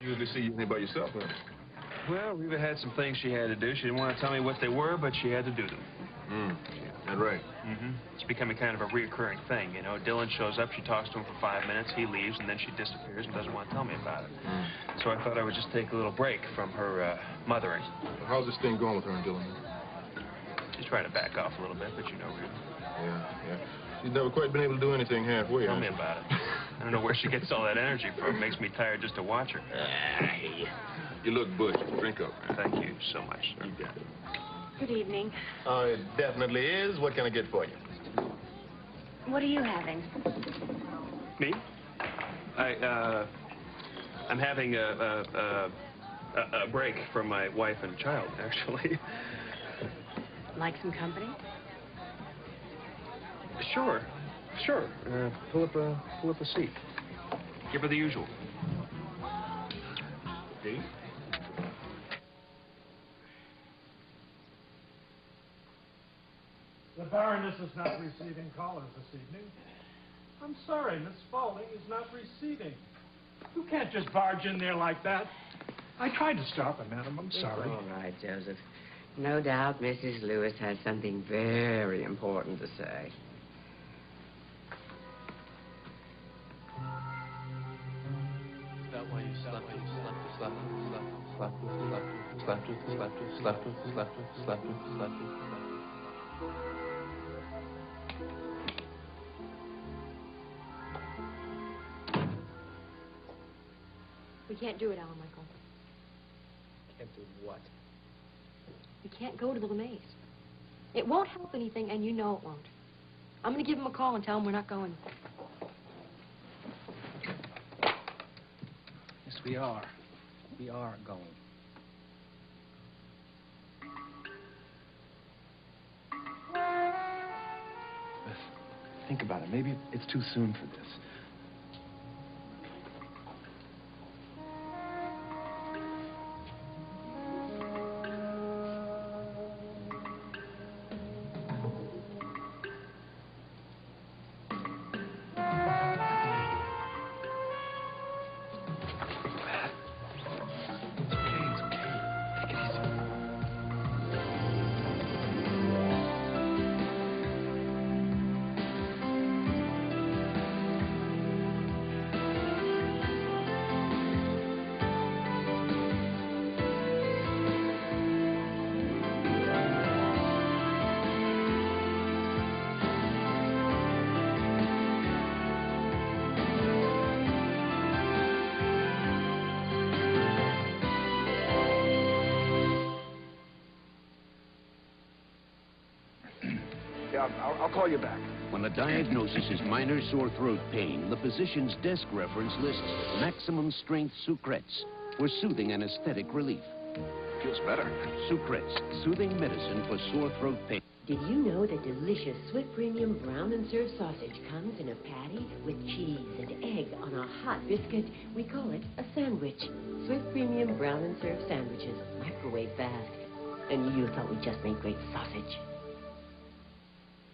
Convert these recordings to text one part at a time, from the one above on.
You usually see you by yourself, huh? Well, Reva had some things she had to do. She didn't want to tell me what they were, but she had to do them. That right? It's becoming kind of a reoccurring thing, you know. Dylan shows up, she talks to him for 5 minutes, he leaves, and then she disappears and doesn't want to tell me about it. So I thought I would just take a little break from her mothering. Well, how's this thing going with her and Dylan? She's trying to back off a little bit, but you know Reva. Yeah. She's never quite been able to do anything halfway. Tell me about it. I don't know where she gets all that energy from. It makes me tired just to watch her. You look bush. Drink up. Thank you so much, sir. You got it. Good evening. Oh, it definitely is. What can I get for you? What are you having? Me? I'm having a break from my wife and child, actually. Like some company? Sure. Pull up a seat. Give her the usual. Okay. The Baroness is not receiving callers this evening. I'm sorry, Miss Spaulding is not receiving. You can't just barge in there like that. I tried to stop her, madam. I'm sorry. All right, Joseph. No doubt Mrs. Lewis has something very important to say. That way you slept her. We can't do it, Alan Michael. Can't do what? We can't go to the LeMays. It won't help anything, and you know it won't. I'm going to give him a call and tell him we're not going. Yes, we are. We are going. Beth, think about it. Maybe it's too soon for this. I'll call you back. When the diagnosis is minor sore throat pain, the physician's desk reference lists maximum strength Sucrets for soothing anesthetic relief. Feels better. Sucrets, soothing medicine for sore throat pain. Did you know the delicious Swift Premium Brown and Serve sausage comes in a patty with cheese and egg on a hot biscuit? We call it a sandwich. Swift Premium Brown and Serve sandwiches, microwave fast. And you thought we just made great sausage.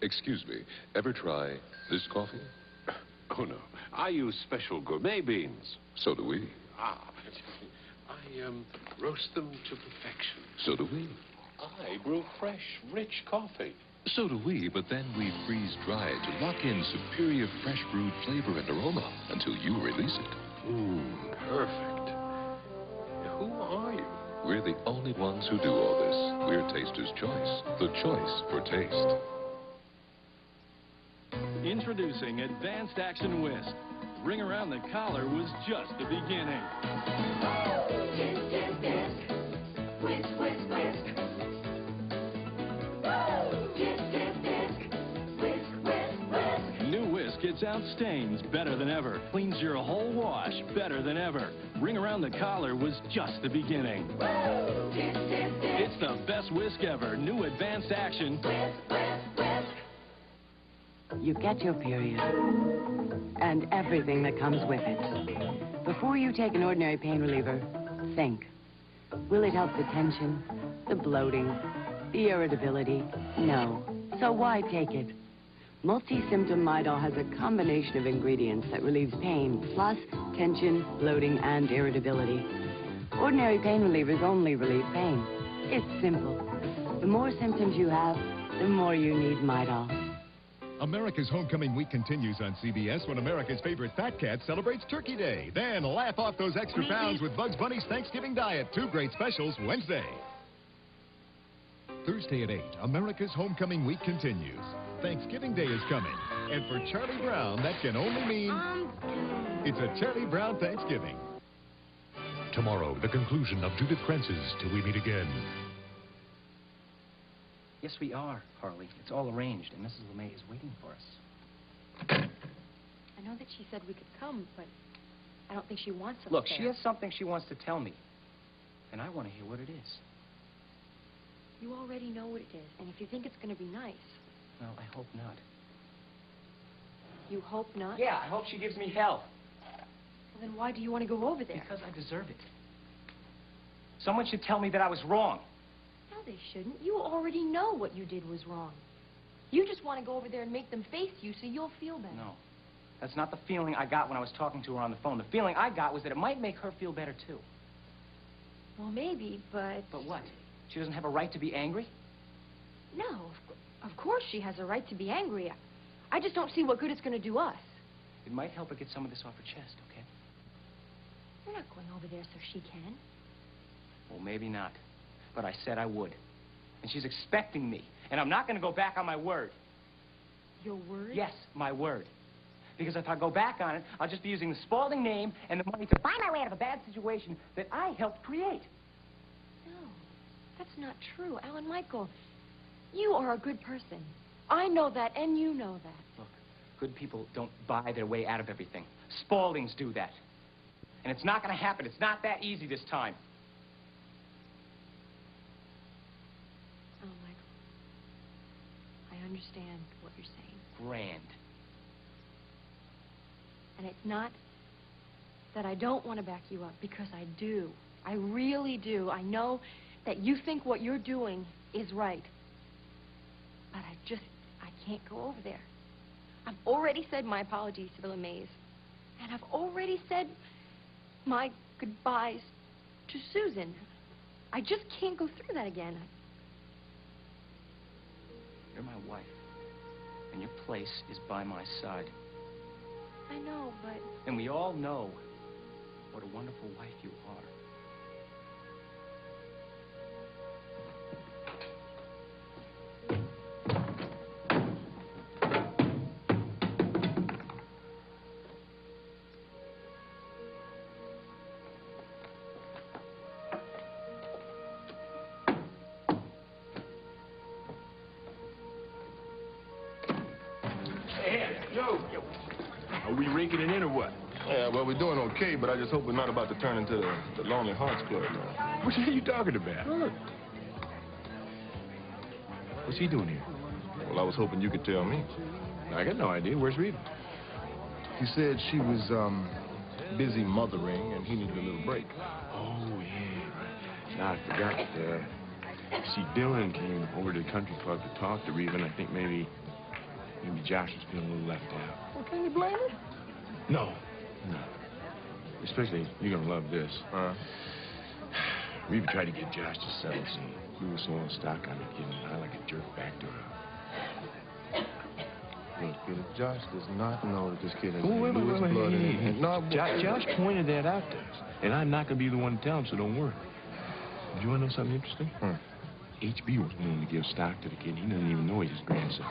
Excuse me, ever try this coffee? Oh, no. I use special gourmet beans. So do we. I roast them to perfection. So do we. I brew fresh, rich coffee. So do we, but then we freeze dry it to lock in superior fresh brewed flavor and aroma until you release it. Perfect. Who are you? We're the only ones who do all this. We're Taster's Choice, the choice for taste. Introducing Advanced Action Whisk. Ring around the collar was just the beginning. Disc, disc, disc. Whisk, whisk, whisk. Disc, disc, disc. Whisk, whisk, whisk. New Whisk gets out stains better than ever. Cleans your whole wash better than ever. Ring around the collar was just the beginning. Disc, disc, disc. It's the best whisk ever. New Advanced Action. Whisk, whisk, whisk. You get your period and everything that comes with it. Before you take an ordinary pain reliever, think. Will it help the tension, the bloating, the irritability? No. So why take it? Multi-symptom Midol has a combination of ingredients that relieves pain, plus tension, bloating, and irritability. Ordinary pain relievers only relieve pain. It's simple. The more symptoms you have, the more you need Midol. America's Homecoming Week continues on CBS when America's favorite fat cat celebrates Turkey Day. Then laugh off those extra pounds with Bugs Bunny's Thanksgiving Diet. 2 great specials Wednesday. Thursday at 8, America's Homecoming Week continues. Thanksgiving Day is coming. And for Charlie Brown, that can only mean it's a Charlie Brown Thanksgiving. Tomorrow, the conclusion of Judith Prince's Till We Meet Again. Yes, we are, Harley. It's all arranged, and Mrs. LeMay is waiting for us. I know that she said we could come, but I don't think she wants us Look, there. she has something she wants to tell me, and I want to hear what it is. You already know what it is, and if you think it's going to be nice... Well, I hope not. You hope not? Yeah, I hope she gives me hell. Well, then why do you want to go over there? Because I deserve it. Someone should tell me that I was wrong. No, they shouldn't. You already know what you did was wrong. You just want to go over there and make them face you so you'll feel better. No. That's not the feeling I got when I was talking to her on the phone. The feeling I got was that it might make her feel better, too. Well, maybe, but... But what? She doesn't have a right to be angry? No, of course she has a right to be angry. I just don't see what good it's going to do us. It might help her get some of this off her chest, okay? We're not going over there so she can. Well, maybe not. But I said I would. And she's expecting me. And I'm not going to go back on my word. Your word? Yes, my word. Because if I go back on it, I'll just be using the Spaulding name and the money to buy my way out of a bad situation that I helped create. No, that's not true. Alan Michael, you are a good person. I know that, and you know that. Look, good people don't buy their way out of everything. Spauldings do that. And it's not going to happen. It's not that easy this time. Oh, Michael, I understand what you're saying. Grand. And it's not that I don't want to back you up, because I do. I really do. I know that you think what you're doing is right. But I can't go over there. I've already said my apologies to the LeMays. And I've already said my goodbyes to Susan. I just can't go through that again. You're my wife. And your place is by my side. I know, but... And we all know what a wonderful wife you are. Are we raking it in or what? Yeah, well, we're doing okay, but I just hope we're not about to turn into the Lonely Hearts Club now. What the hell are you talking about? Look. What's he doing here? Well, I was hoping you could tell me. I got no idea. Where's Rita? He said she was, busy mothering, and he needed a little break. Oh, yeah. Now, I forgot. See, Dylan came over to the country club to talk to Rita, and I think maybe Josh was feeling a little left out. Well, can you blame him? No. Especially, you're gonna love this. Rita tried to get Josh to settle some. We were so on stock on the kid, and I like a jerk back to her. Look, Peter, Josh does not know that this kid has Wait, Lewis blood in him. No, Josh pointed that out to us, and I'm not gonna be the one to tell him, so don't worry. Do you wanna know something interesting? HB was willing to give stock to the kid. He doesn't even know he's his grandson.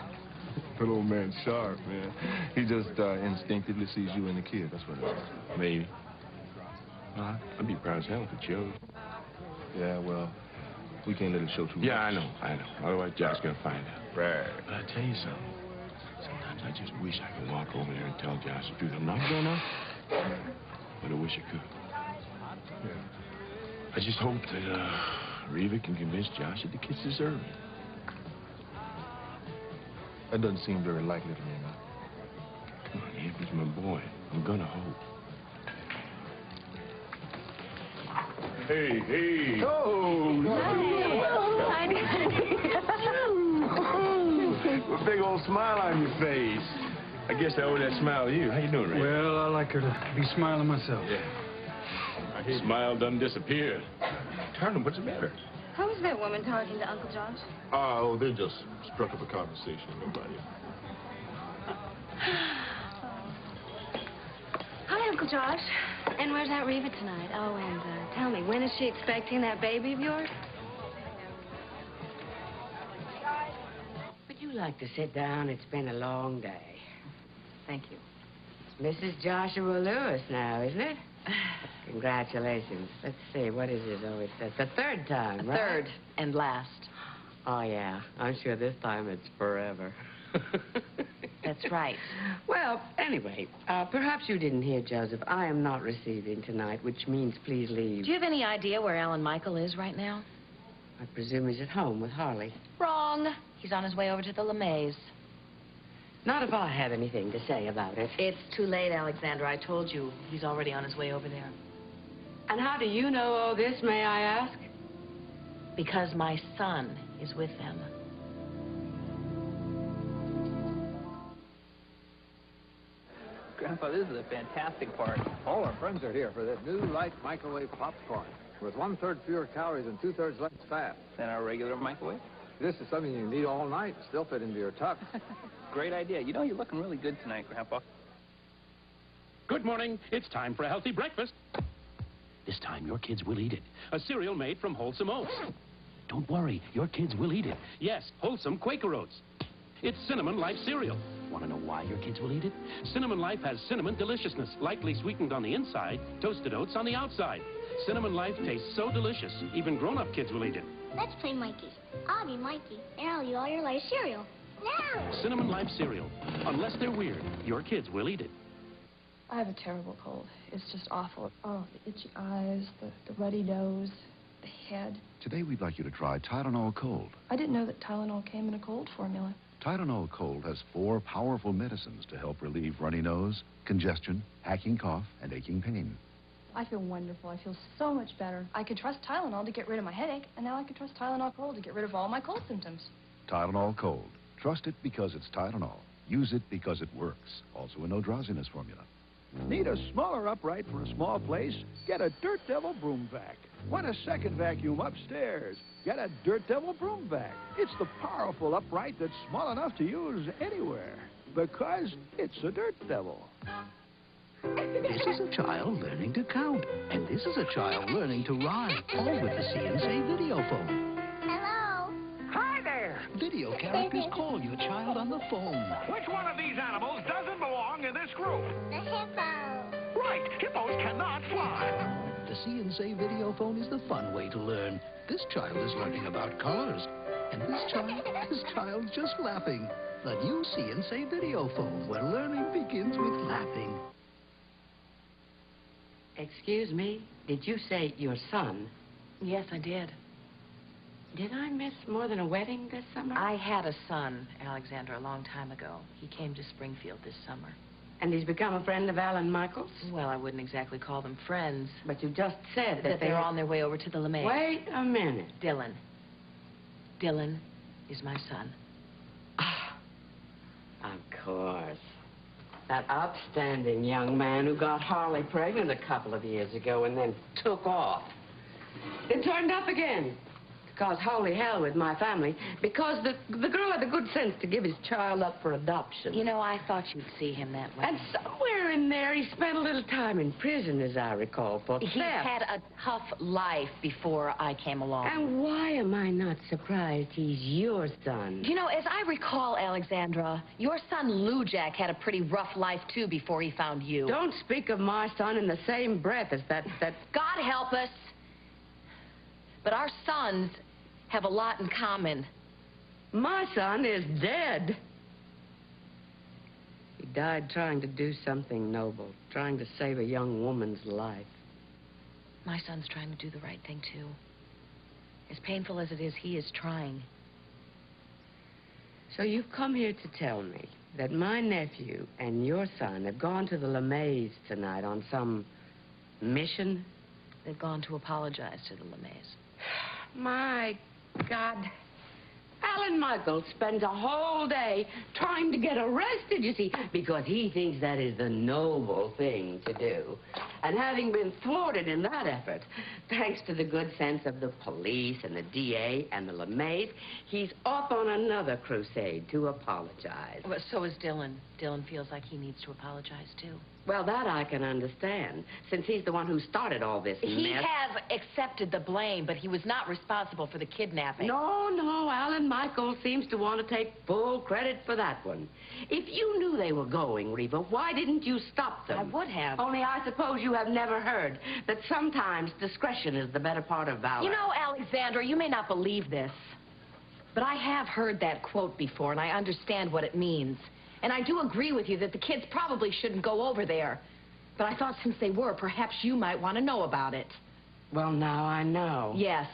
That old man's sharp, man. He just instinctively sees you and the kid. That's what it is. Maybe. Well, I'd be proud as hell if it showed. Yeah, well, we can't let it show too much. Yeah, I know. Otherwise, Josh's gonna find out. Right. But I tell you something. Sometimes I just wish I could walk over there and tell Josh the truth. I'm not gonna, but I wish I could. Yeah. I just hope that Reva can convince Josh that the kids deserve it. That doesn't seem very likely to me, man. Come on, Anthony's my boy. I'm gonna hope. Hey. Oh, Hi. With a big old smile on your face. I guess I owe that smile to you. How you doing, Ray? Well, I like her to be smiling myself. Yeah. His smile done disappeared. Turnham, what's the matter? How was that woman talking to Uncle Josh? Oh, they just struck up a conversation. Nobody. Hi, Uncle Josh. And where's Aunt Reva tonight? Oh, and tell me, when is she expecting that baby of yours? Would you like to sit down? It's been a long day. Thank you. It's Mrs. Joshua Lewis now, isn't it? Congratulations. Let's see, what is it? Oh, it's the third time, right? Third and last. Oh, yeah. I'm sure this time it's forever. That's right. Well, anyway, perhaps you didn't hear, Joseph. I am not receiving tonight, which means please leave. Do you have any idea where Alan Michael is right now? I presume he's at home with Harley. Wrong. He's on his way over to the LeMays. Not if I have anything to say about it. It's too late, Alexander. I told you he's already on his way over there. And how do you know all this, may I ask? Because my son is with them. Grandpa, this is a fantastic party. All our friends are here for this new light microwave popcorn with 1/3 fewer calories and 2/3 less fat. Than our regular microwave? This is something you can eat all night and still fit into your tux. Great idea. You know, you're looking really good tonight, Grandpa. Good morning. It's time for a healthy breakfast. This time, your kids will eat it. A cereal made from wholesome oats. Don't worry, your kids will eat it. Yes, wholesome Quaker oats. It's Cinnamon Life cereal. Want to know why your kids will eat it? Cinnamon Life has cinnamon deliciousness, lightly sweetened on the inside, toasted oats on the outside. Cinnamon Life tastes so delicious, even grown-up kids will eat it. Let's play Mikey. I'll be Mikey, and I'll eat all your Life cereal. No! Cinnamon Life cereal. Unless they're weird, your kids will eat it. I have a terrible cold. It's just awful. Oh, the itchy eyes, the ruddy nose, the head. Today we'd like you to try Tylenol Cold. I didn't know that Tylenol came in a cold formula. Tylenol Cold has 4 powerful medicines to help relieve runny nose, congestion, hacking cough, and aching pain. I feel wonderful. I feel so much better. I could trust Tylenol to get rid of my headache, and now I can trust Tylenol Cold to get rid of all my cold symptoms. Tylenol Cold. Trust it because it's Tylenol. Use it because it works. Also a no drowsiness formula. Need a smaller upright for a small place? Get a Dirt Devil broom vac. Want a second vacuum upstairs? Get a Dirt Devil broom vac. It's the powerful upright that's small enough to use anywhere. Because it's a Dirt Devil. This is a child learning to count. And this is a child learning to rhyme. All with the CNC video phone. Hello? Hi there! Video characters call your child on the phone. Which one of these animals doesn't belong in this group? The hippo. Right, hippos cannot fly. The CNC video phone is the fun way to learn. This child is learning about colors. And this child's just laughing. The new CNC video phone, where learning begins with laughing. Excuse me, did you say your son? Yes, I did. Did I miss more than a wedding this summer? I had a son, Alexander, a long time ago. He came to Springfield this summer. And he's become a friend of Alan Michael's? Well, I wouldn't exactly call them friends. But you just said that they're on their way over to the LeMay. Wait a minute. Dylan. Dylan is my son. Of course. That upstanding young man who got Harley pregnant a couple of years ago and then took off. Then turned up again. Caused holy hell with my family because the girl had the good sense to give his child up for adoption. You know, I thought you'd see him that way. And somewhere in there, he spent a little time in prison, as I recall, for theft. He's had a tough life before I came along. And why am I not surprised he's your son? You know, as I recall, Alexandra, your son Lou Jack had a pretty rough life, too, before he found you. Don't speak of my son in the same breath as that... God help us. But our sons have a lot in common. My son is dead. He died trying to do something noble, trying to save a young woman's life. My son's trying to do the right thing, too. As painful as it is, he is trying. So you've come here to tell me that my nephew and your son have gone to the LeMays tonight on some mission? They've gone to apologize to the LeMays. My God. Alan Michaels spends a whole day trying to get arrested, you see, because he thinks that is the noble thing to do. And having been thwarted in that effort, thanks to the good sense of the police and the DA and the LeMays, he's off on another crusade to apologize. Well, so is Dylan. Dylan feels like he needs to apologize, too. Well, that I can understand, since he's the one who started all this mess. He has accepted the blame, but he was not responsible for the kidnapping. No, Alan Michaels seems to want to take full credit for that one. If you knew they were going, Reva, why didn't you stop them? I would have. Only I suppose you have never heard that sometimes discretion is the better part of valor. You know, Alexandra, you may not believe this, but I have heard that quote before, and I understand what it means. And I do agree with you that the kids probably shouldn't go over there. But I thought since they were, perhaps you might want to know about it. Well, now I know. Yes,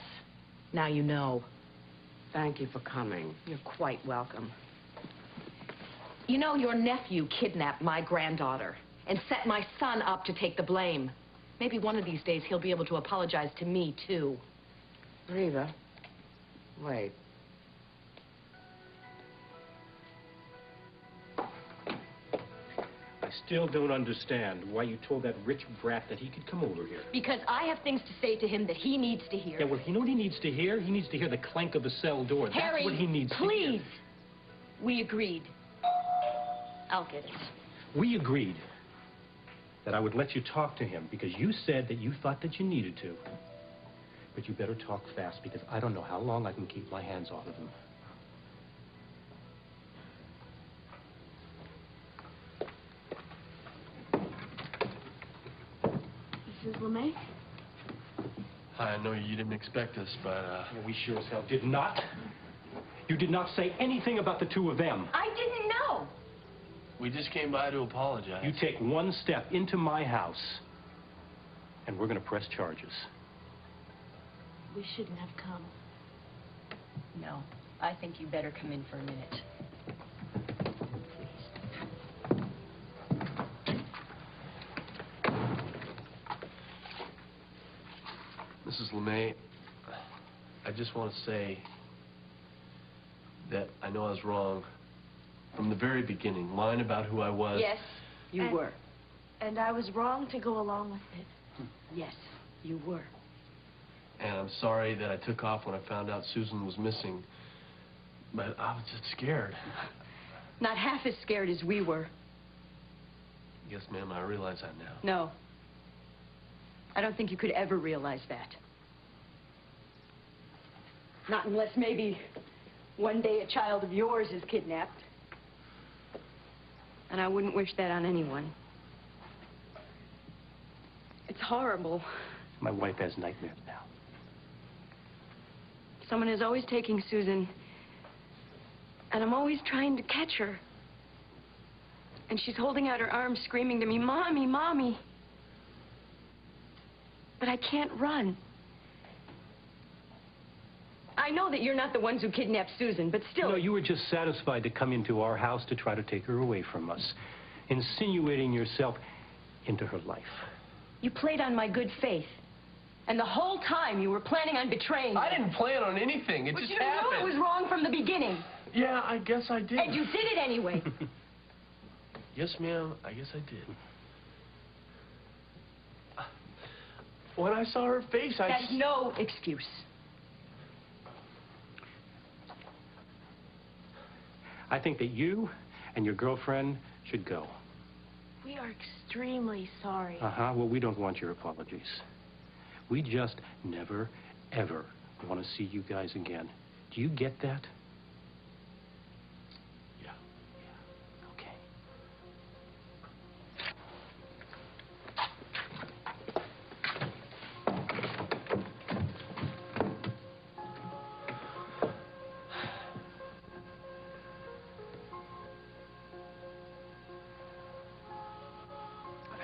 now you know. Thank you for coming. You're quite welcome. You know, your nephew kidnapped my granddaughter and set my son up to take the blame. Maybe one of these days he'll be able to apologize to me, too. Reva, wait. I still don't understand why you told that rich brat that he could come over here. Because I have things to say to him that he needs to hear. Yeah, well, you know what he needs to hear? He needs to hear the clank of the cell door. Harry, that's what he needs to hear. Please. We agreed. I'll get it. We agreed that I would let you talk to him because you said that you thought that you needed to. But you better talk fast because I don't know how long I can keep my hands off of him. Mrs. LeMay? Hi, I know you didn't expect us, but, Yeah, we sure as hell did not. You did not say anything about the two of them. I didn't know. we just came by to apologize. You take one step into my house, and we're going to press charges. We shouldn't have come. No, I think you better come in for a minute. Mrs. LeMay, I just want to say that I know I was wrong from the very beginning, lying about who I was. Yes, you were. And I was wrong to go along with it. Yes, you were. And I'm sorry that I took off when I found out Susan was missing. But I was just scared. Not half as scared as we were. Yes, ma'am, I realize that now. No. I don't think you could ever realize that. Not unless maybe one day a child of yours is kidnapped. And I wouldn't wish that on anyone. It's horrible. My wife has nightmares now. Someone is always taking Susan, and I'm always trying to catch her. And she's holding out her arms, screaming to me, "Mommy, Mommy." But I can't run. I know that you're not the ones who kidnapped Susan, but still... No, you were just satisfied to come into our house to try to take her away from us, insinuating yourself into her life. You played on my good faith. And the whole time you were planning on betraying me. I didn't plan on anything. It but just you happened. knew it was wrong from the beginning. Yeah, I guess I did. And you did it anyway. Yes, ma'am, I guess I did. When I saw her face, That's no excuse. I think that you and your girlfriend should go. We are extremely sorry. Uh-huh. Well, we don't want your apologies. We just never, ever want to see you guys again. Do you get that? Yeah. Okay.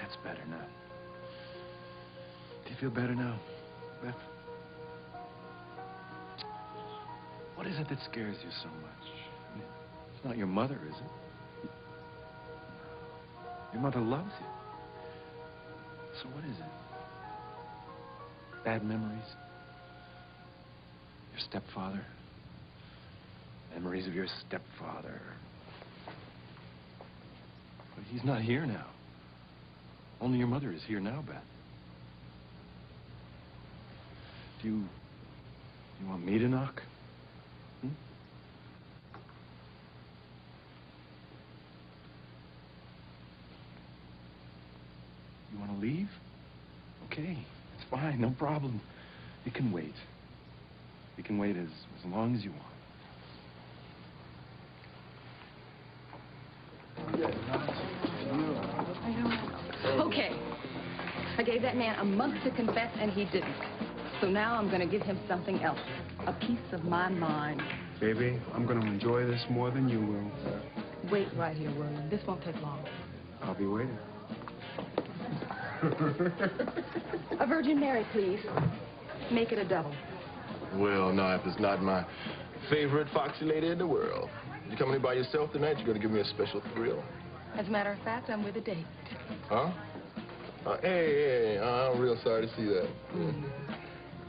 That's better now. Do you feel better now, Beth? What is it that scares you so much? I mean, it's not your mother, is it? Your mother loves you. So what is it? Bad memories? Your stepfather? Memories of your stepfather. But he's not here now. Only your mother is here now, Beth. Do you want me to knock? Hmm? You want to leave? Okay, it's fine, no problem. You can wait. You can wait as long as you want. Okay. I gave that man a month to confess, and he didn't. So now I'm going to give him something else. A piece of my mind. Baby, I'm going to enjoy this more than you will. Wait right here, William. This won't take long. I'll be waiting. A Virgin Mary, please. Make it a double. Well, no, if it's not my favorite foxy lady in the world. You coming in by yourself tonight? You're going to give me a special thrill. As a matter of fact, I'm with a date. Huh? Hey, I'm real sorry to see that.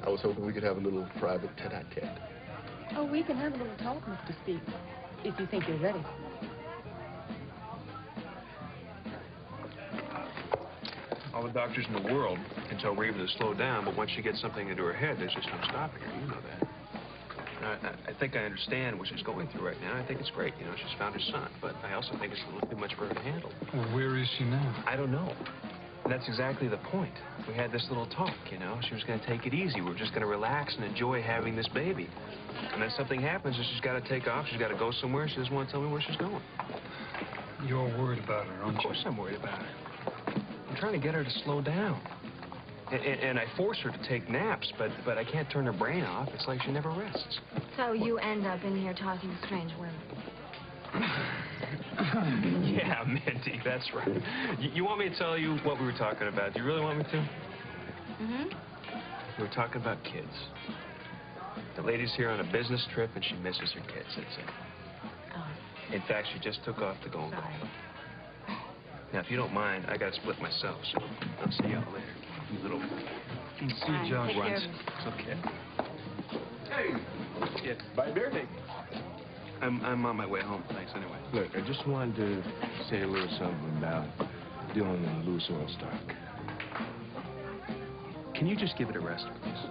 I was hoping we could have a little private tete-a-tete. Oh, we can have a little talk, Mr. Speak, if you think you're ready. All the doctors in the world can tell Reva to slow down, but once she gets something into her head, there's just no stopping her. You know that. I think I understand what she's going through right now. I think it's great. You know, she's found her son, but I also think it's a little too much for her to handle. Well, where is she now? I don't know. And that's exactly the point. We had this little talk, you know. She was going to take it easy. We were just going to relax and enjoy having this baby. And then something happens and she's got to take off. She's got to go somewhere. She doesn't want to tell me where she's going. You're worried about her, aren't you? Of course I'm worried about her. I'm trying to get her to slow down. And I force her to take naps, but I can't turn her brain off. It's like she never rests. So you end up in here talking to strange women. Yeah, Minty, that's right. You want me to tell you what we were talking about? Do you really want me to? Mm-hmm. We were talking about kids. The lady's here on a business trip, and she misses her kids, that's it. Oh. In fact, she just took off to go and call them. Now, if you don't mind, I got to split myself, so I'll see y'all later. You little... You see, Josh. Runs. It's okay. Hey! Yeah, bye, Beardy. I'm on my way home. Thanks, anyway. Look, I just wanted to say a little something about dealing in loose oil stock. Can you just give it a rest, please?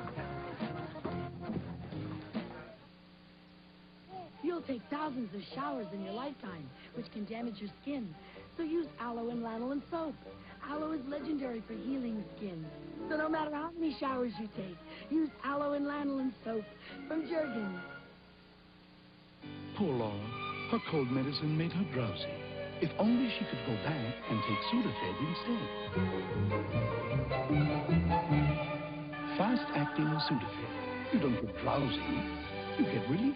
You'll take thousands of showers in your lifetime, which can damage your skin. So use aloe and lanolin soap. Aloe is legendary for healing skin. So no matter how many showers you take, use aloe and lanolin soap from Jergens. Poor Laura. Her cold medicine made her drowsy. If only she could go back and take Sudafed instead. Fast-acting Sudafed. You don't get drowsy. You get relief.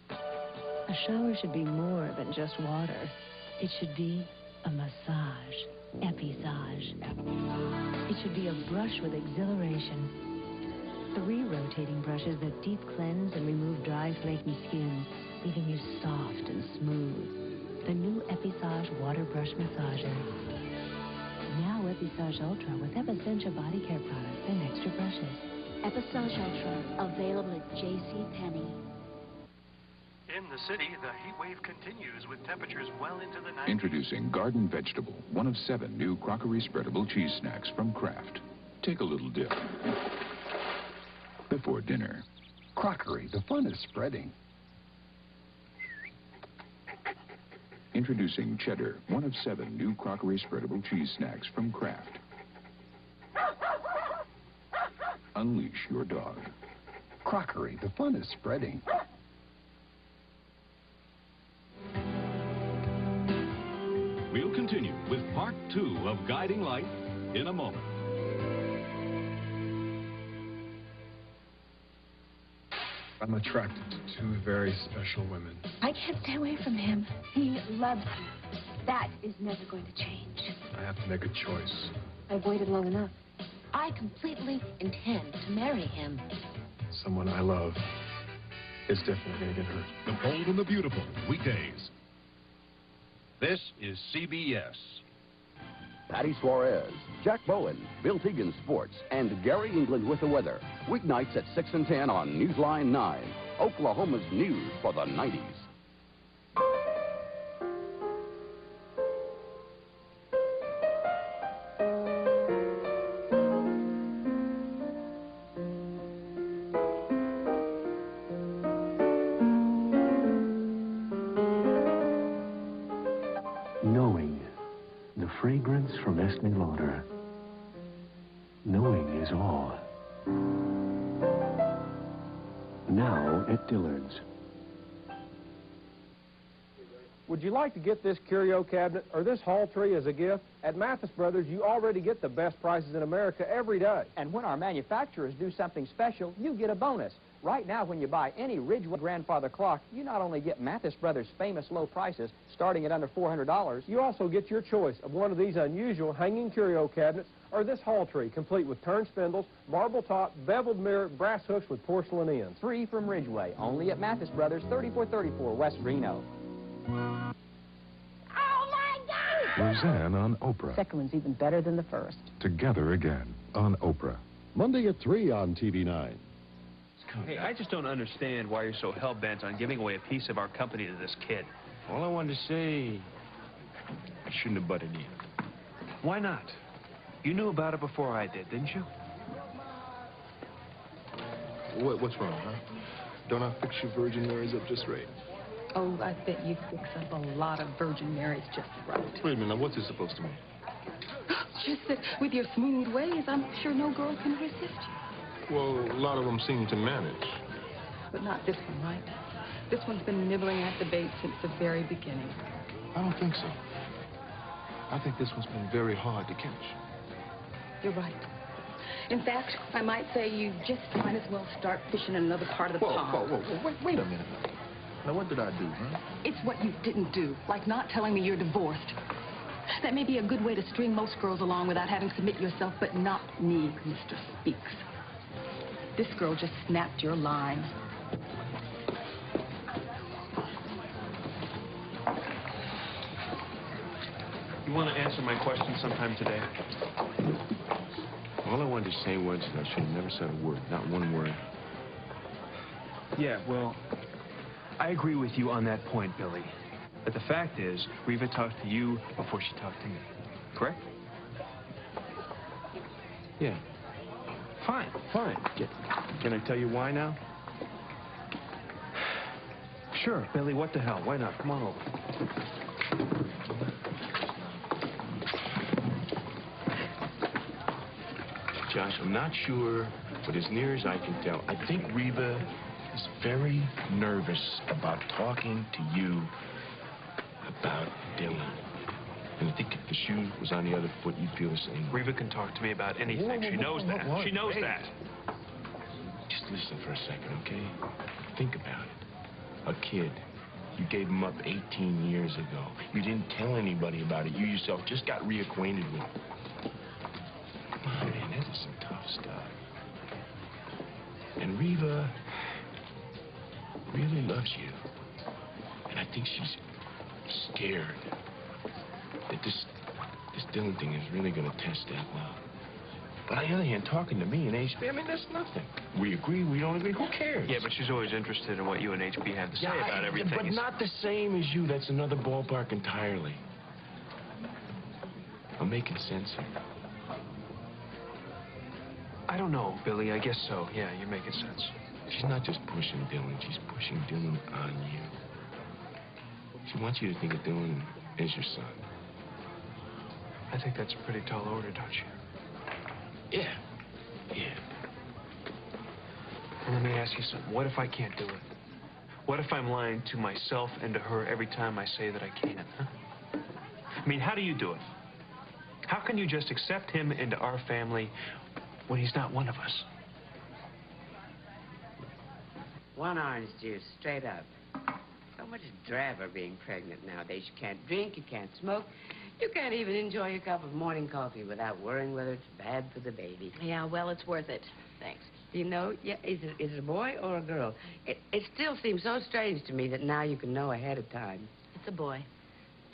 A shower should be more than just water. It should be a massage, episage. It should be a brush with exhilaration. 3 rotating brushes that deep cleanse and remove dry, flaky skin, leaving you soft and smooth. The new Episage Water Brush Massager. Now Episage Ultra with Epicenter body care products and extra brushes. Episage Ultra, available at JCPenney. In the city, the heat wave continues with temperatures well into the 90s. Introducing Garden Vegetable, one of 7 new crockery spreadable cheese snacks from Kraft. Take a little dip before dinner. Crockery, the fun is spreading. Introducing Cheddar, one of 7 new crockery spreadable cheese snacks from Kraft. Unleash your dog. Crockery, the fun is spreading. We'll continue with part 2 of Guiding Light in a moment. I'm attracted to 2 very special women. I can't stay away from him. He loves you. That is never going to change. I have to make a choice. I've waited long enough. I completely intend to marry him. Someone I love is definitely going to get hurt. The Bold and the Beautiful, weekdays. This is CBS. Patty Suarez, Jack Bowen, Bill Teagan Sports, and Gary England with the weather. Weeknights at 6 and 10 on Newsline 9. Oklahoma's news for the 90s. Knowing, the fragrance from Estee Lauder. Knowing is all. Now at Dillard's. Would you like to get this curio cabinet or this hall tree as a gift? At Mathis Brothers, you already get the best prices in America every day. And when our manufacturers do something special, you get a bonus. Right now, when you buy any Ridgeway grandfather clock, you not only get Mathis Brothers' famous low prices, starting at under $400, you also get your choice of one of these unusual hanging curio cabinets or this hall tree, complete with turn spindles, marble top, beveled mirror, brass hooks with porcelain ends. Free from Ridgeway, only at Mathis Brothers, 3434 West Reno. Roseanne on Oprah. Second one's even better than the first. Together again on Oprah. Monday at 3 on TV9. Hey, I just don't understand why you're so hell-bent on giving away a piece of our company to this kid. All I wanted to say, I shouldn't have butted in. Why not? You knew about it before I did, didn't you? What's wrong, huh? Don't I fix your Virgin Marys up just right? Oh, I bet you fix up a lot of Virgin Marys just right. Wait a minute, now what's this supposed to mean? Just that with your smooth ways, I'm sure no girl can resist you. Well, a lot of them seem to manage. But not this one, right? This one's been nibbling at the bait since the very beginning. I don't think so. I think this one's been very hard to catch. You're right. In fact, I might say you just might as well start fishing in another part of the pond. Whoa, wait a minute. Now, what did I do, huh? It's what you didn't do, like not telling me you're divorced. That may be a good way to string most girls along without having to submit yourself, but not me, Mr. Speaks. This girl just snapped your line. You want to answer my question sometime today? All I wanted to say was that I should have never said a word, not one word. Yeah, well, I agree with you on that point, Billy. But the fact is, Reva talked to you before she talked to me. Correct? Yeah. Fine. Can I tell you why now? Sure, Billy, what the hell? Why not? Come on over. Josh, I'm not sure, but as near as I can tell, I think Reva is very nervous about talking to you about Dylan. And I think if the shoe was on the other foot, you'd feel the same. Reva can talk to me about anything. She knows that. She knows that. Just listen for a second, okay? Think about it. A kid. You gave him up 18 years ago. You didn't tell anybody about it. You yourself just got reacquainted with it. Come on, man, this is some tough stuff. And Reva really loves you. And I think she's scared that this Dylan thing is really going to test that love. But on the other hand, talking to me and HB, I mean, that's nothing. We agree, we don't agree, who cares? Yeah, but she's always interested in what you and HB have to say about everything. But not the same as you. That's another ballpark entirely. I'm making sense here. I don't know, Billy. I guess so. Yeah, you're making sense. She's not just pushing Dylan. She's pushing Dylan on you. She wants you to think of Dylan as your son. I think that's a pretty tall order, don't you? Yeah. Well, let me ask you something. What if I can't do it? What if I'm lying to myself and to her every time I say that I can, huh? I mean, how do you do it? How can you just accept him into our family when he's not one of us? One orange juice, straight up. So much driver being pregnant nowadays. You can't drink, you can't smoke. You can't even enjoy a cup of morning coffee without worrying whether it's bad for the baby. Yeah, well, it's worth it. Thanks. You know, yeah, is it a boy or a girl? It still seems so strange to me that now you can know ahead of time. It's a boy.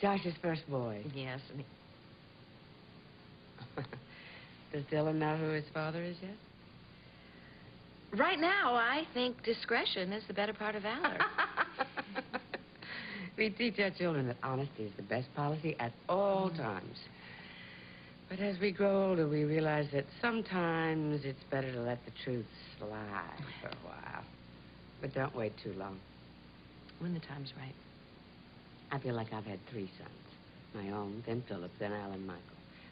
Josh's first boy. Yes. Does Dylan know who his father is yet? Right now, I think discretion is the better part of valor. We teach our children that honesty is the best policy at all times. But as we grow older, we realize that sometimes it's better to let the truth slide for a while. But don't wait too long. When the time's right. I feel like I've had 3 sons. My own, then Philip, then Alan Michael.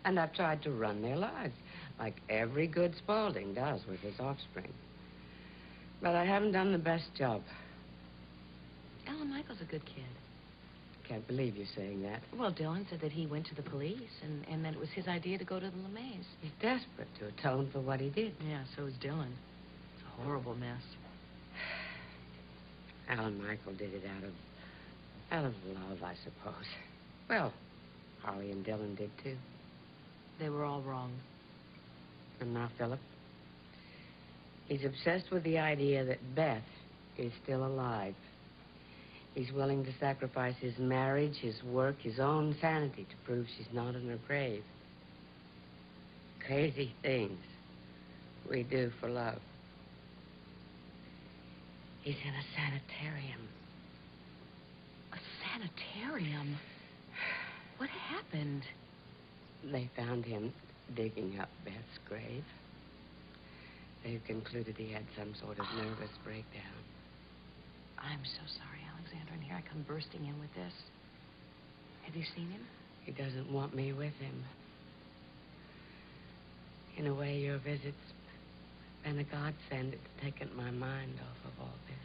And I've tried to run their lives, like every good Spaulding does with his offspring. But I haven't done the best job. Alan Michael's a good kid. Can't believe you're saying that. Well, Dylan said that he went to the police and that it was his idea to go to the LeMays. He's desperate to atone for what he did. Yeah, so is Dylan. It's a horrible mess. Alan Michael did it out of love, I suppose. Well, Harley and Dylan did too. They were all wrong. And now Philip. He's obsessed with the idea that Beth is still alive. He's willing to sacrifice his marriage, his work, his own sanity to prove she's not in her grave. Crazy things we do for love. He's in a sanitarium. A sanitarium? What happened? They found him digging up Beth's grave. They've concluded he had some sort of nervous breakdown. I'm so sorry, Alexander, and here I come bursting in with this. Have you seen him? He doesn't want me with him. In a way, your visit's been a godsend. It's taken my mind off of all this.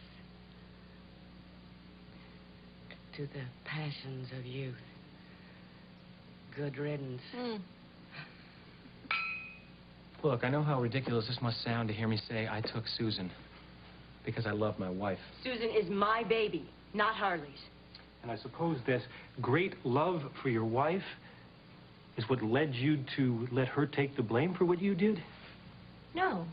To the passions of youth. Good riddance. Look, I know how ridiculous this must sound to hear me say I took Susan because I love my wife. Susan is my baby, not Harley's. And I suppose this great love for your wife is what led you to let her take the blame for what you did? No.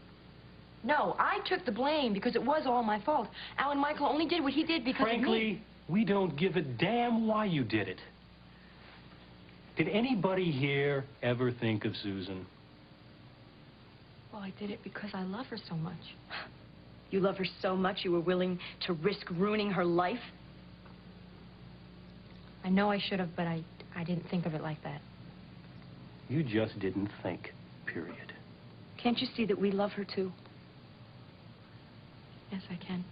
No, I took the blame because it was all my fault. Alan Michael only did what he did because of me. Frankly, we don't give a damn why you did it. Did anybody here ever think of Susan? Well, I did it because I love her so much. You love her so much you were willing to risk ruining her life? I know I should have, but I didn't think of it like that. You just didn't think, period. Can't you see that we love her too? Yes, I can.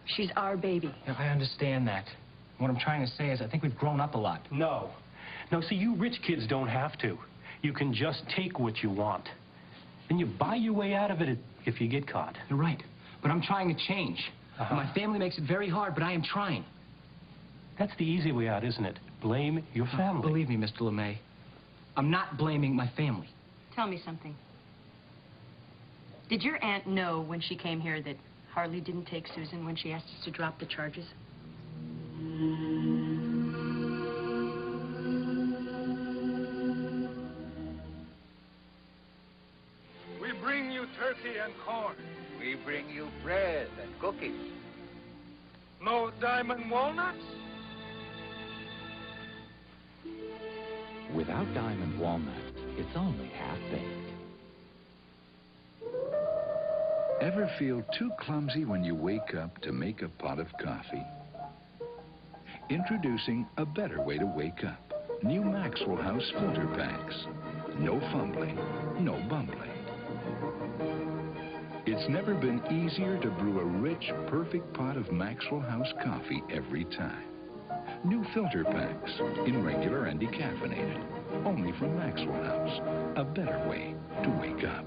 She's our baby. Yeah, I understand that. What I'm trying to say is I think we've grown up a lot. No. No, see, you rich kids don't have to. You can just take what you want. Then you buy your way out of it if you get caught. You're right. But I'm trying to change. And my family makes it very hard, but I am trying. That's the easy way out, isn't it? Blame your family. Believe me, Mr. LeMay. I'm not blaming my family. Tell me something. Did your aunt know when she came here that Harley didn't take Susan when she asked us to drop the charges? We bring you turkey and corn. We bring you bread and cookies. No diamond walnuts? Without diamond walnut, it's only half-baked. Ever feel too clumsy when you wake up to make a pot of coffee? Introducing a better way to wake up. New Maxwell House filter packs. No fumbling, no bumbling. It's never been easier to brew a rich, perfect pot of Maxwell House coffee every time. New filter packs, in regular and decaffeinated. Only from Maxwell House. A better way to wake up.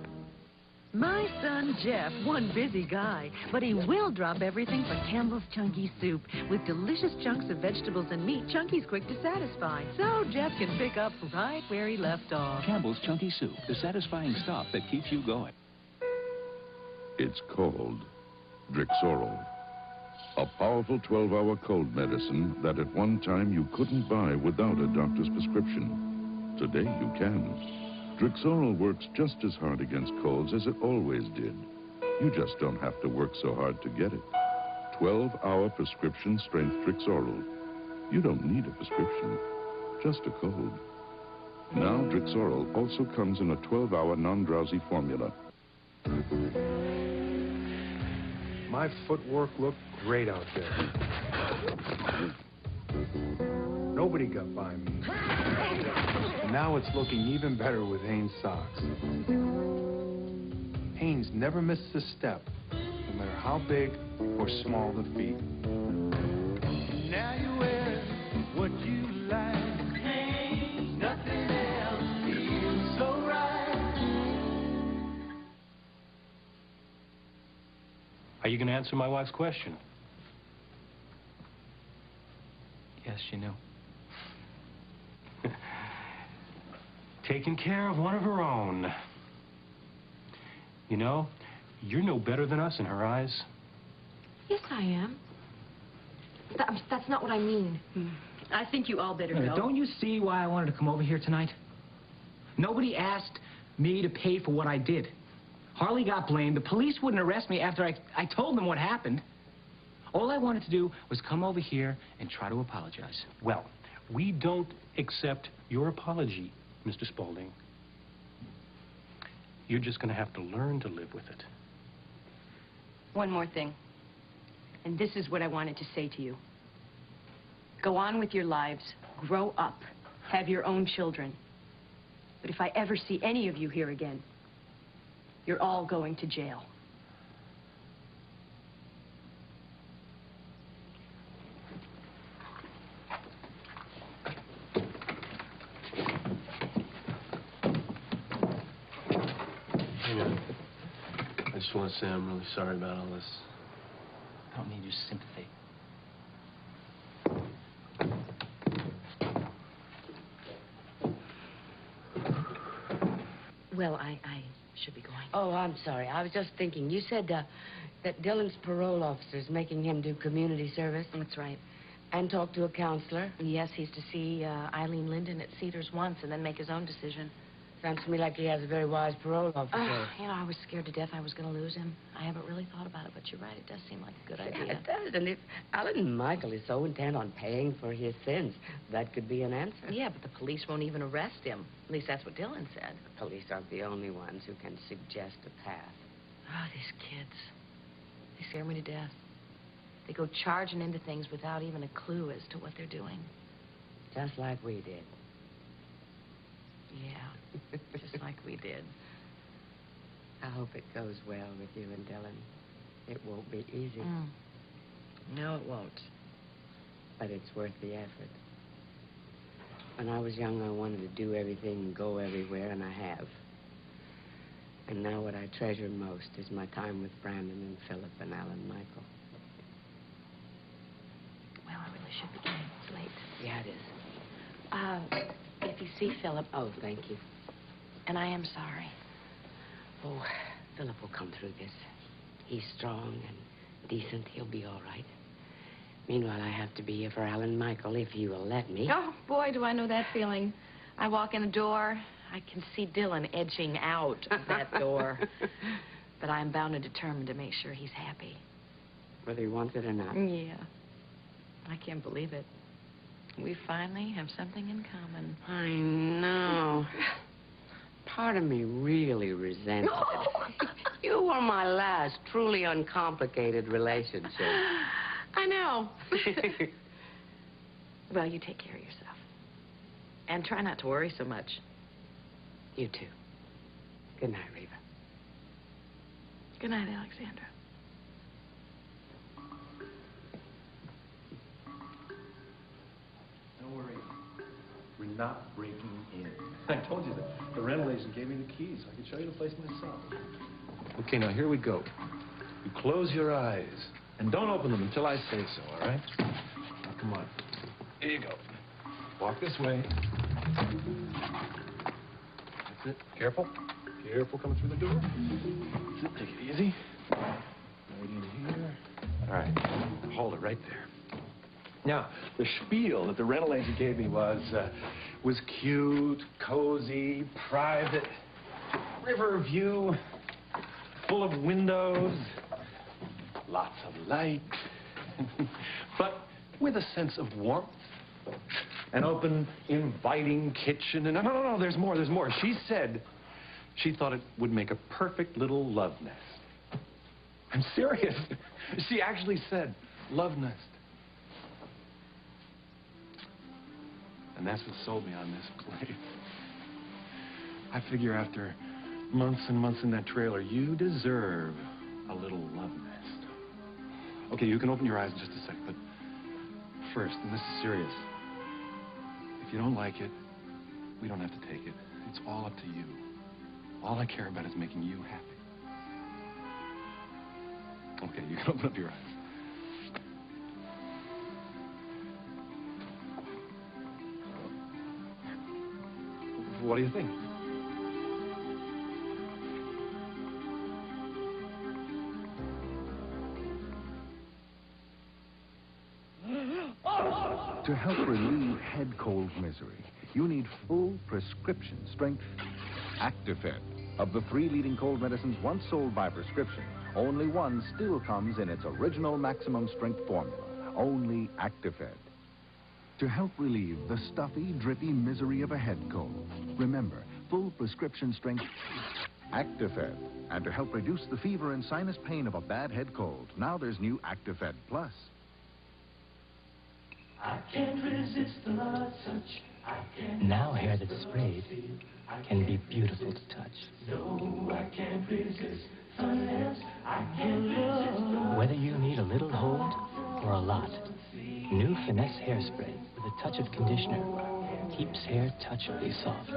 My son Jeff, one busy guy, but he will drop everything for Campbell's Chunky Soup. With delicious chunks of vegetables and meat, Chunky's quick to satisfy. So Jeff can pick up right where he left off. Campbell's Chunky Soup, the satisfying stuff that keeps you going. It's called Drixoral. A powerful 12-hour cold medicine that at one time you couldn't buy without a doctor's prescription. Today you can. Drixoral works just as hard against colds as it always did. You just don't have to work so hard to get it. 12-hour prescription strength Drixoral. You don't need a prescription, just a cold. Now Drixoral also comes in a 12-hour non-drowsy formula. My footwork looked great out there. Nobody got by me. And now it's looking even better with Haines' socks. Haines never misses a step, no matter how big or small the feet. Now you wear what you like. Haines, nothing else feels so right. Are you going to answer my wife's question? Yes, she knew. Taking care of one of her own. You know, you're no better than us in her eyes. Yes, I am. That's not what I mean. I think you all better go. Don't you see why I wanted to come over here tonight? Nobody asked me to pay for what I did. Harley got blamed. The police wouldn't arrest me after I told them what happened. All I wanted to do was come over here and try to apologize. Well, we don't accept your apology, Mr. Spaulding. You're just going to have to learn to live with it. One more thing. And this is what I wanted to say to you. Go on with your lives. Grow up. Have your own children. But if I ever see any of you here again, you're all going to jail. I just want to say I'm really sorry about all this. I don't need your sympathy. Well, I should be going. Oh, I'm sorry. I was just thinking. You said that Dylan's parole officer's making him do community service. That's right. And talk to a counselor. Yes, he's to see Eileen Linden at Cedars once and then make his own decision. Sounds to me like he has a very wise parole officer. You know, I was scared to death I was going to lose him. I haven't really thought about it, but you're right. It does seem like a good idea. Yeah, it does. And if Alan Michael is so intent on paying for his sins, that could be an answer. Yeah, but the police won't even arrest him. At least that's what Dylan said. The police aren't the only ones who can suggest a path. Oh, these kids. They scare me to death. They go charging into things without even a clue as to what they're doing. Just like we did. Yeah, just like we did. I hope it goes well with you and Dylan. It won't be easy. No, it won't. But it's worth the effort. When I was young, I wanted to do everything and go everywhere, and I have. And now what I treasure most is my time with Brandon and Philip and Alan Michael. Well, I really should be going. It's late. Yeah, it is. If you see Philip... Oh, thank you. And I am sorry. Oh, Philip will come through this. He's strong and decent. He'll be all right. Meanwhile, I have to be here for Alan Michael, if he will let me. Oh, boy, do I know that feeling. I walk in the door, I can see Dylan edging out of that door. But I'm bound and determined to make sure he's happy. Whether he wants it or not. Yeah. I can't believe it. We finally have something in common. I know. Part of me really resents it. You were my last truly uncomplicated relationship. I know. Well, you take care of yourself. And try not to worry so much. You too. Good night, Reva. Good night, Alexandra. Don't worry. We're not breaking in. I told you that. The rental agent gave me the keys. I can show you the place myself. Okay, now here we go. You close your eyes. And don't open them until I say so, all right? Now, come on. Here you go. Walk this way. That's it. Careful. Careful coming through the door. That's it. Take it easy. Right in here. All right. Hold it right there. Now, the spiel that the rental agent gave me was cute, cozy, private, river view, full of windows, lots of light, but with a sense of warmth, an open, inviting kitchen, and no, there's more. She said she thought it would make a perfect little love nest. I'm serious. She actually said, love nest. And that's what sold me on this place. I figure after months and months in that trailer, you deserve a little love nest. Okay, you can open your eyes in just a sec, but first, and this is serious, if you don't like it, we don't have to take it. It's all up to you. All I care about is making you happy. Okay, you can open up your eyes. What do you think? To help relieve head cold misery, you need full prescription strength Actifed. Of the 3 leading cold medicines once sold by prescription, only one still comes in its original maximum strength formula. Only Actifed. To help relieve the stuffy, drippy misery of a head cold, remember, full prescription strength Actifed. And to help reduce the fever and sinus pain of a bad head cold, now there's new Actifed Plus. I can't resist the love touch. Now hair that's sprayed can be beautiful to touch. No, I can't resist finesse. I can't resist. Whether you need a little hold or a lot, new Finesse hairspray with a touch of conditioner keeps hair touchably soft.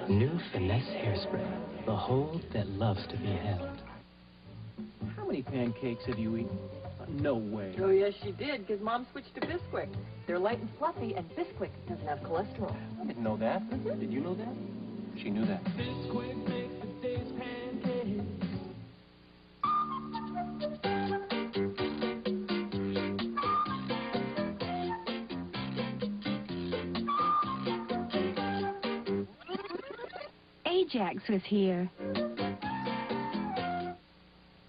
New Finesse hairspray, the hold that loves to be held. How many pancakes have you eaten? No way. Oh, yes, she did, because Mom switched to Bisquick. They're light and fluffy, and Bisquick doesn't have cholesterol. I didn't know that. Did you know that? She knew that. Bisquick makes the day's pancakes. Ajax was here.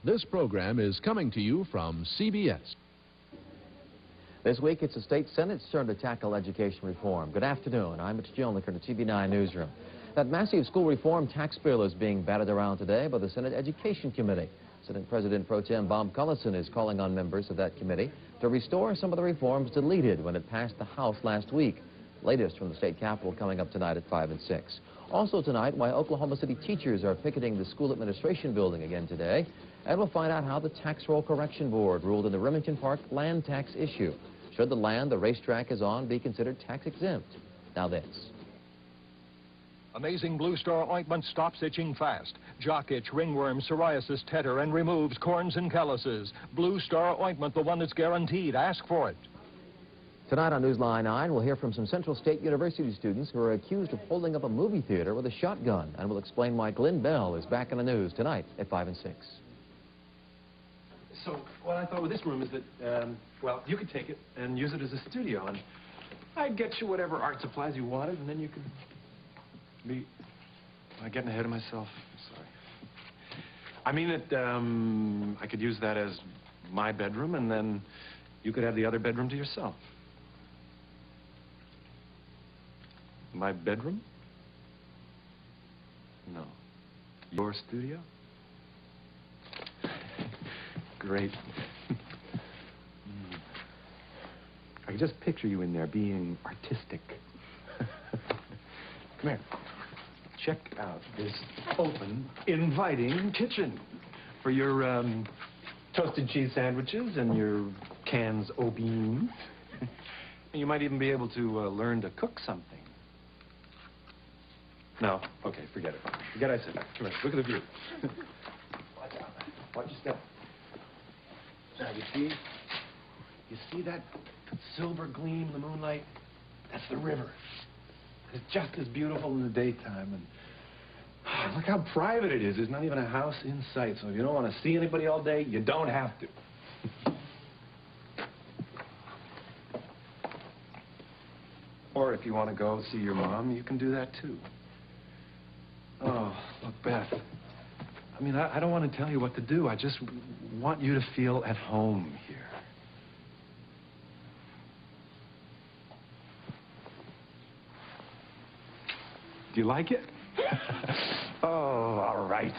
This program is coming to you from CBS. This week, it's the state Senate's turn to tackle education reform. Good afternoon. I'm Mitch Jolniker in the TV9 newsroom. That massive school reform tax bill is being batted around today by the Senate Education Committee. Senate President Pro Tem Bob Cullison is calling on members of that committee to restore some of the reforms deleted when it passed the House last week. Latest from the state capitol coming up tonight at 5 and 6. Also tonight, why Oklahoma City teachers are picketing the school administration building again today. And we'll find out how the Tax Roll Correction Board ruled in the Remington Park land tax issue. Should the land the racetrack is on be considered tax exempt? Now this. Amazing Blue Star ointment stops itching fast. Jock itch, ringworm, psoriasis, tetter, and removes corns and calluses. Blue Star ointment, the one that's guaranteed. Ask for it. Tonight on Newsline 9, we'll hear from some Central State University students who are accused of holding up a movie theater with a shotgun. And we'll explain why Glenn Bell is back in the news tonight at 5 and 6. So what I thought with this room is that, well, you could take it and use it as a studio, and I'd get you whatever art supplies you wanted, and then you could be... Am I getting ahead of myself? Sorry. I mean that I could use that as my bedroom, and then you could have the other bedroom to yourself. My bedroom? No. Your studio? Great. I can just picture you in there being artistic. Come here. Check out this open, inviting kitchen for your toasted cheese sandwiches and your cans au beans. You might even be able to learn to cook something. No? Okay, forget it. Forget I said that. Come here, look at the view. Watch out. Watch your step. Now, you see that silver gleam in the moonlight? That's the river. It's just as beautiful in the daytime. And look how private it is. There's not even a house in sight. So if you don't want to see anybody all day, you don't have to. Or if you want to go see your mom, you can do that too. Oh, look, Beth. I mean, I don't want to tell you what to do. I just want you to feel at home here. Do you like it? Oh, all right.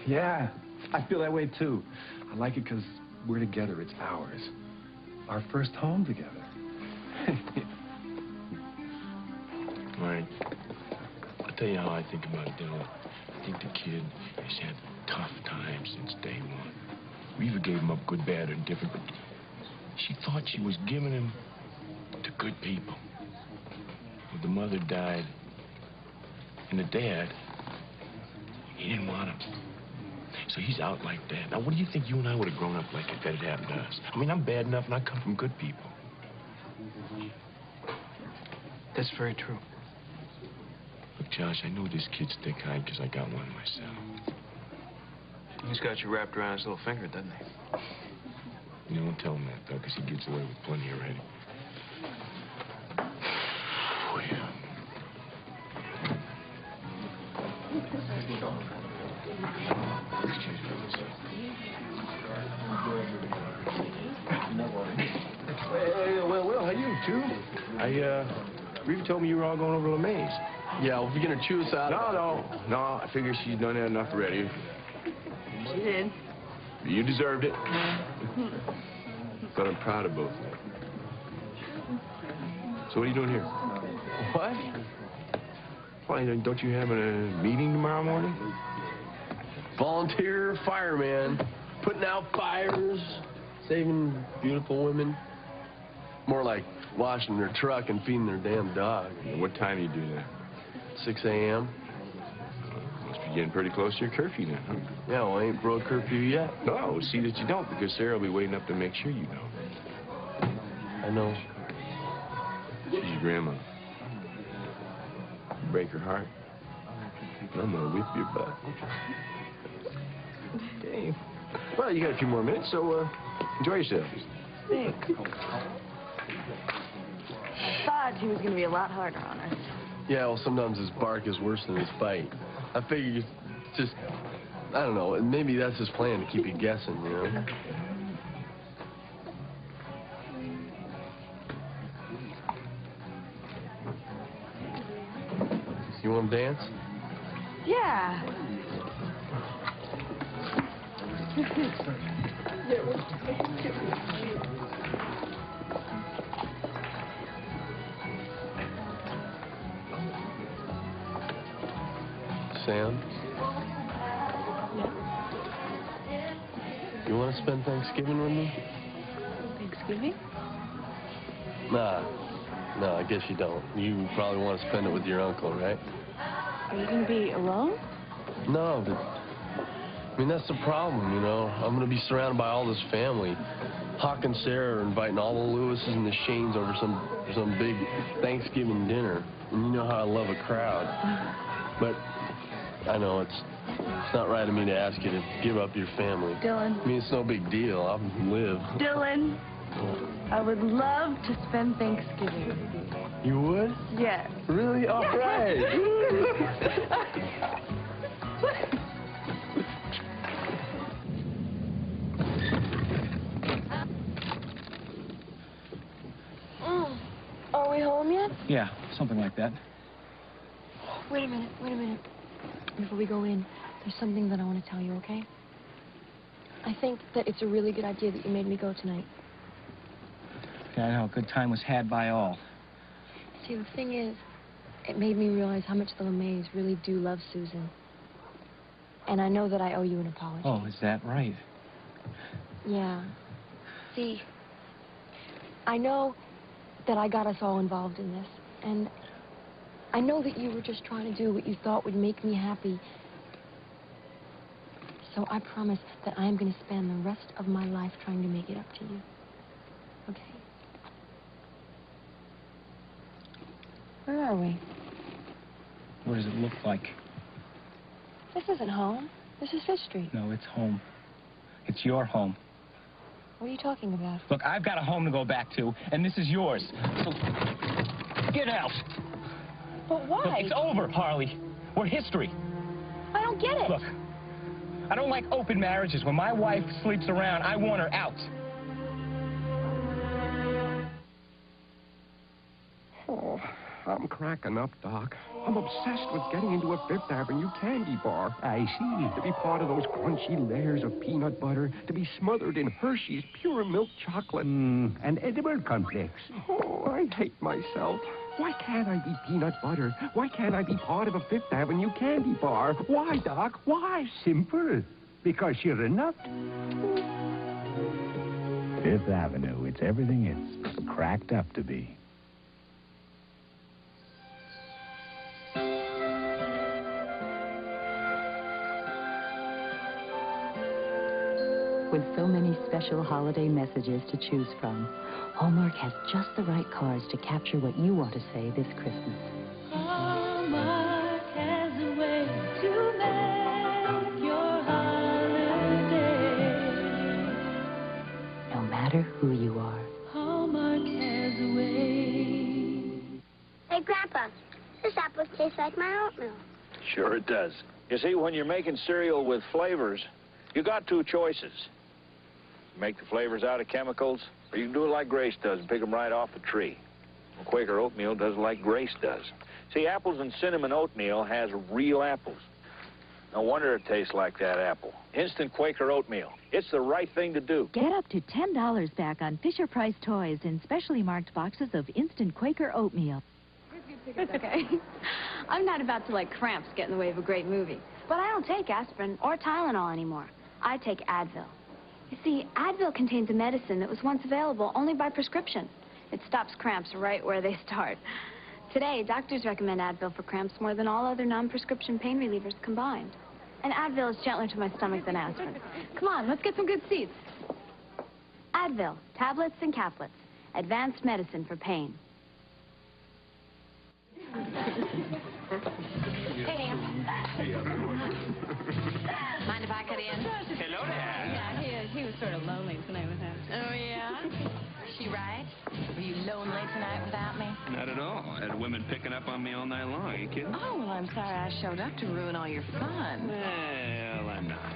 Yeah, I feel that way too. I like it because we're together. It's ours. Our first home together. Right. I'll tell you how I think about Dylan. I think the kid has had tough times since day one. We either gave him up good, bad, or indifferent, but she thought she was giving him to good people. But the mother died, and the dad, he didn't want him. So he's out like that. Now, what do you think you and I would have grown up like if that had happened to us? I mean, I'm bad enough, and I come from good people. That's very true. Look, Josh, I know this kid's thick-eyed because I got one myself. He's got you wrapped around his little finger, doesn't he? You don't tell him that, though, because he gets away with plenty already. Hey, well, how you two? Reva told me you were all going over LeMay's. Yeah, well, if you're going to chew us out... No, I figure she's done that enough already. She did. You deserved it. But I'm proud of both of you. So what are you doing here? What? Why, don't you have a meeting tomorrow morning? Volunteer fireman. Putting out fires. Saving beautiful women. More like washing their truck and feeding their damn dog. What time do you do that? 6 a.m. Must be getting pretty close to your curfew now, huh? Yeah, well, I ain't broke curfew yet. No, see that you don't, because Sarah will be waiting up to make sure you know. I know. She's your grandma. You break her heart, and I'm gonna whip your butt. Okay. Well, you got a few more minutes, so enjoy yourselves. Thanks. Thought he was going to be a lot harder on us. Yeah, well, sometimes his bark is worse than his bite. I figured just, I don't know, maybe that's his plan, to keep you guessing, you know? You want to dance? Yeah. Sam? You want to spend Thanksgiving with me? Thanksgiving? No, I guess you don't. You probably want to spend it with your uncle, right? Are you going to be alone? No, but, I mean, that's the problem, you know. I'm going to be surrounded by all this family. Hawk and Sarah are inviting all the Lewises and the Shanes over some big Thanksgiving dinner. And you know how I love a crowd. But I know it's not right of me to ask you to give up your family. Dylan. I mean, it's no big deal. I'll live. Dylan, I would love to spend Thanksgiving with you. You would? Yes. Really? All right. Are we home yet? Yeah, something like that. Wait a minute. Before we go in, there's something that I want to tell you, okay? I think that it's a really good idea that you made me go tonight. Yeah, I know, a good time was had by all. See, the thing is, it made me realize how much the LeMays really do love Susan. And I know that I owe you an apology. Oh, is that right? Yeah. See, I know that I got us all involved in this, and I know that you were just trying to do what you thought would make me happy. So I promise that I am going to spend the rest of my life trying to make it up to you. Okay? Where are we? What does it look like? This isn't home. This is Fifth Street. No, it's home. It's your home. What are you talking about? Look, I've got a home to go back to, and this is yours. So, get out. But why? Look, it's over, Harley. We're history. I don't get it. Look, I don't like open marriages. When my wife sleeps around, I want her out. Oh, I'm cracking up, Doc. I'm obsessed with getting into a Fifth Avenue candy bar. I see. To be part of those crunchy layers of peanut butter, to be smothered in Hershey's pure milk chocolate. An edible complex. Oh, I hate myself. Why can't I be peanut butter? Why can't I be part of a Fifth Avenue candy bar? Why, Doc? Why? Simple. Because you're a nut. Fifth Avenue, it's everything it's cracked up to be. With so many special holiday messages to choose from, Hallmark has just the right cards to capture what you want to say this Christmas. Hallmark has a way to make your holiday. No matter who you are. Hallmark has a way. Hey, Grandpa, this apple tastes like my oatmeal. Sure it does. You see, when you're making cereal with flavors, you got two choices. Make the flavors out of chemicals, or you can do it like Grace does and pick them right off the tree. Well, Quaker oatmeal does it like Grace does. See, apples and cinnamon oatmeal has real apples. No wonder it tastes like that apple. Instant Quaker oatmeal. It's the right thing to do. Get up to $10 back on Fisher-Price toys in specially marked boxes of instant Quaker oatmeal. It's okay. I'm not about to let cramps get in the way of a great movie. But I don't take aspirin or Tylenol anymore. I take Advil. You see, Advil contains a medicine that was once available only by prescription. It stops cramps right where they start. Today, doctors recommend Advil for cramps more than all other non-prescription pain relievers combined. And Advil is gentler to my stomach than aspirin. Come on, let's get some good seats. Advil, tablets and caplets. Advanced medicine for pain. Hey, Dan. Mind if I cut in? Hello there. Yeah, he was sort of lonely tonight with him. Oh, yeah? She right? Were you lonely tonight without me? Not at all. I had women picking up on me all night long. Are you kidding? Oh, well, I'm sorry I showed up to ruin all your fun. Well, I'm not.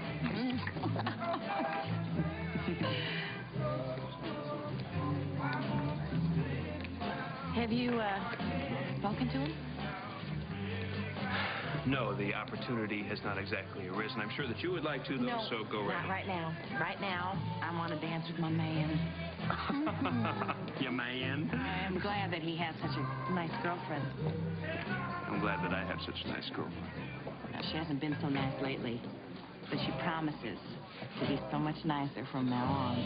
Have you, spoken to him? No, the opportunity has not exactly arisen. I'm sure that you would like to, though, No, so go right not right now. Right now, I want to dance with my man. Your man? I'm glad that he has such a nice girlfriend. I'm glad that I have such a nice girlfriend. Now, she hasn't been so nice lately, but she promises to be so much nicer from now on.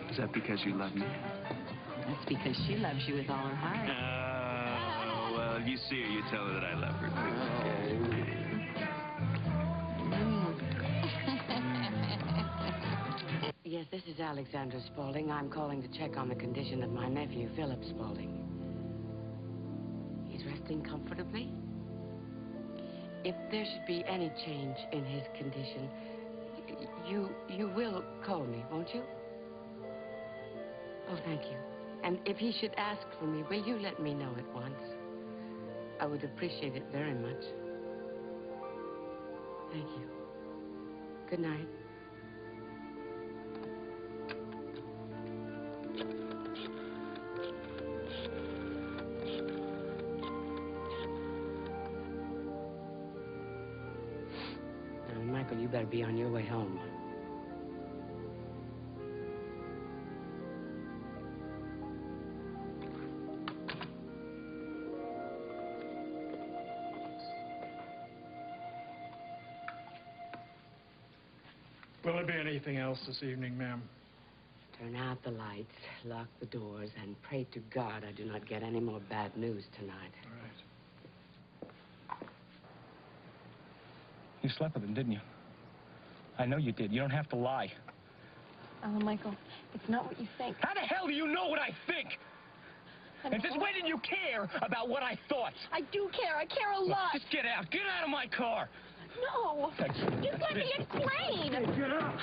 Is that because you love me? That's because she loves you with all her heart. Well, if you see her, you tell her that I love her, too. Yes, this is Alexandra Spaulding. I'm calling to check on the condition of my nephew, Philip Spaulding. He's resting comfortably. If there should be any change in his condition, you will call me, won't you? Oh, thank you. And if he should ask for me, will you let me know at once? I would appreciate it very much. Thank you. Good night. Now, Michael, you better be on your way home. Will there be anything else this evening, ma'am? Turn out the lights, lock the doors, and pray to God I do not get any more bad news tonight. All right. You slept with him, didn't you? I know you did. You don't have to lie. Oh, Michael, it's not what you think. How the hell do you know what I think? And since when did you care about what I thought? I do care. I care a lot. Just get out. Get out of my car. No. Just let me explain. Get out.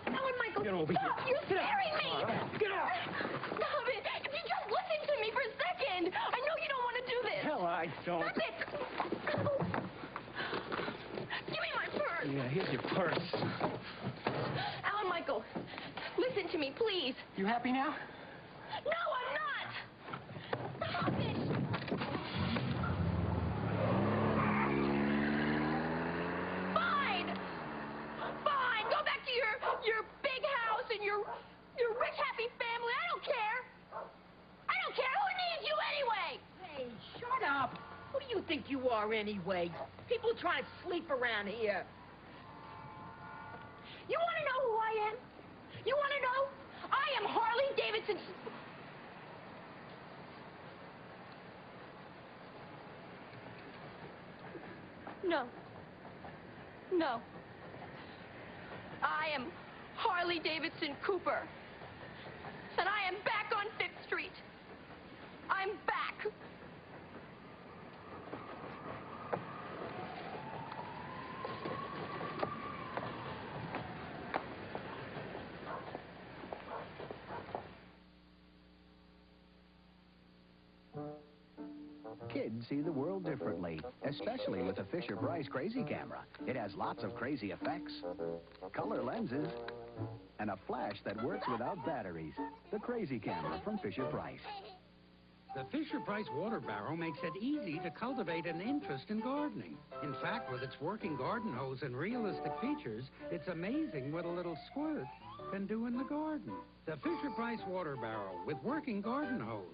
Alan, Michael, Get over stop. here. You're scaring me. Get out. Stop it. If you just listen to me for a second. I know you don't want to do this. Hell, I don't. Stop it. Give me my purse. Yeah, here's your purse. Alan, Michael, listen to me, please. You happy now? No, I'm not. think you are anyway? People trying to sleep around here. You want to know who I am? You want to know? I am Harley Davidson. No. No. I am Harley Davidson Cooper. And I am back on 5th Street. I'm back. Kids see the world differently, especially with the Fisher-Price Crazy Camera. It has lots of crazy effects, color lenses, and a flash that works without batteries. The Crazy Camera from Fisher-Price. The Fisher-Price water barrel makes it easy to cultivate an interest in gardening. In fact, with its working garden hose and realistic features, it's amazing what a little squirt can do in the garden. The Fisher-Price water barrel with working garden hose.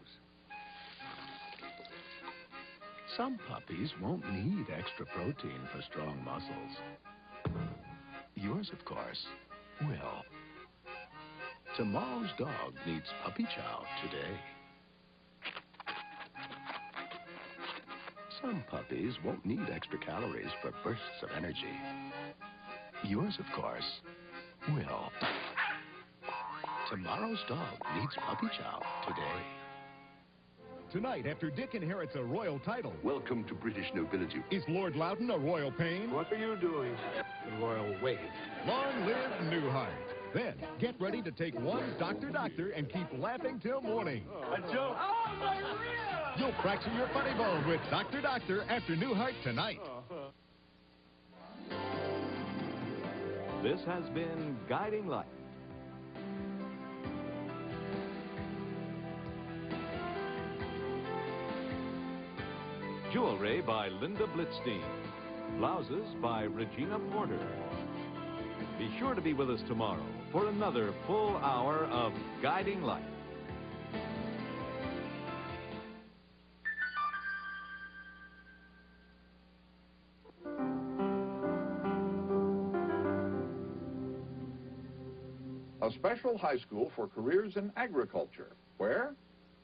Some puppies won't need extra protein for strong muscles. Yours, of course, will. Tomorrow's dog needs puppy chow today. Some puppies won't need extra calories for bursts of energy. Yours, of course, will. Tomorrow's dog needs puppy chow today. Tonight, after Dick inherits a royal title. Welcome to British nobility. Is Lord Loudon a royal pain? What are you doing? The royal wait. Long live Newhart. Then, get ready to take one Doctor and keep laughing till morning. A joke. Oh, my rib! You'll fracture your funny bone with Doctor after Newhart tonight. This has been Guiding Light. Jewelry by Linda Blitzstein. Blouses by Regina Porter. Be sure to be with us tomorrow for another full hour of Guiding Light. A special high school for careers in agriculture. Where?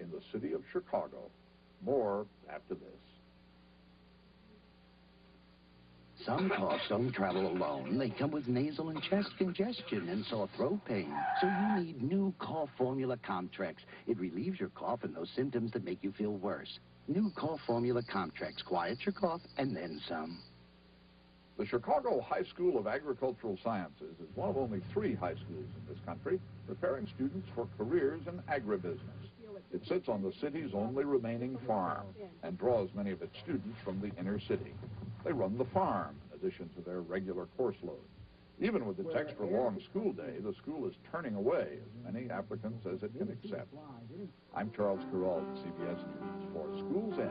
In the city of Chicago. More after this. Some coughs don't travel alone. They come with nasal and chest congestion and sore throat pain. So you need new cough formula Comtrex. It relieves your cough and those symptoms that make you feel worse. New cough formula Comtrex quiets your cough and then some. The Chicago High School of Agricultural Sciences is one of only 3 high schools in this country preparing students for careers in agribusiness. It sits on the city's only remaining farm and draws many of its students from the inner city. They run the farm in addition to their regular course load. Even with its extra long school day, the school is turning away as many applicants as it can accept. I'm Charles Carroll, CBS News for Schools End.